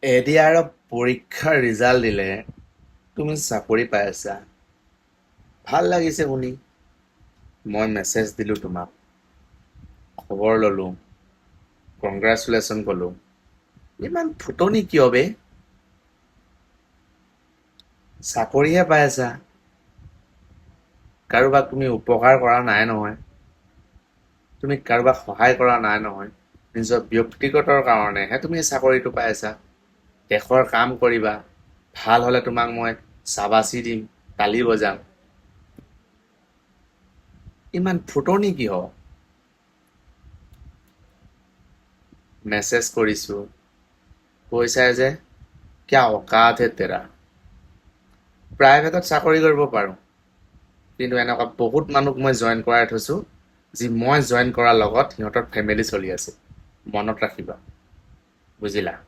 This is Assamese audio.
এডিআৰ পৰীক্ষাৰ ৰিজাল্ট দিলে তুমি চাকৰি পাই আছা। ভাল লাগিছে শুনি। মই মেছেজ দিলোঁ তোমাক, খবৰ ল'লোঁ, কংগ্ৰেচুলেশ্যন ক'লোঁ। ইমান ফুটনি কিয় বে? চাকৰিহে পাই আছা, কাৰোবাক তুমি উপকাৰ কৰা নাই নহয়, তুমি কাৰোবাক সহায় কৰা নাই নহয়। নিজৰ ব্যক্তিগতৰ কাৰণেহে তুমি চাকৰিটো পাই আছা। দেশৰ কাম কৰিবা, ভাল হ'লে তোমাক মই চাবাচি দিম, তালি বজাম। ইমান ফুটনি কিয়? মেছেজ কৰিছোঁ, কৈছাই যে কিয়া অকাত হে তেৰা। প্ৰাইভেটত চাকৰি কৰিব পাৰোঁ, কিন্তু এনেকুৱা বহুত মানুহ মই জইন কৰাই থৈছোঁ, যি মই জইন কৰাৰ লগত সিহঁতৰ ফেমিলি চলি আছে। মনত ৰাখিবা, বুজিলা?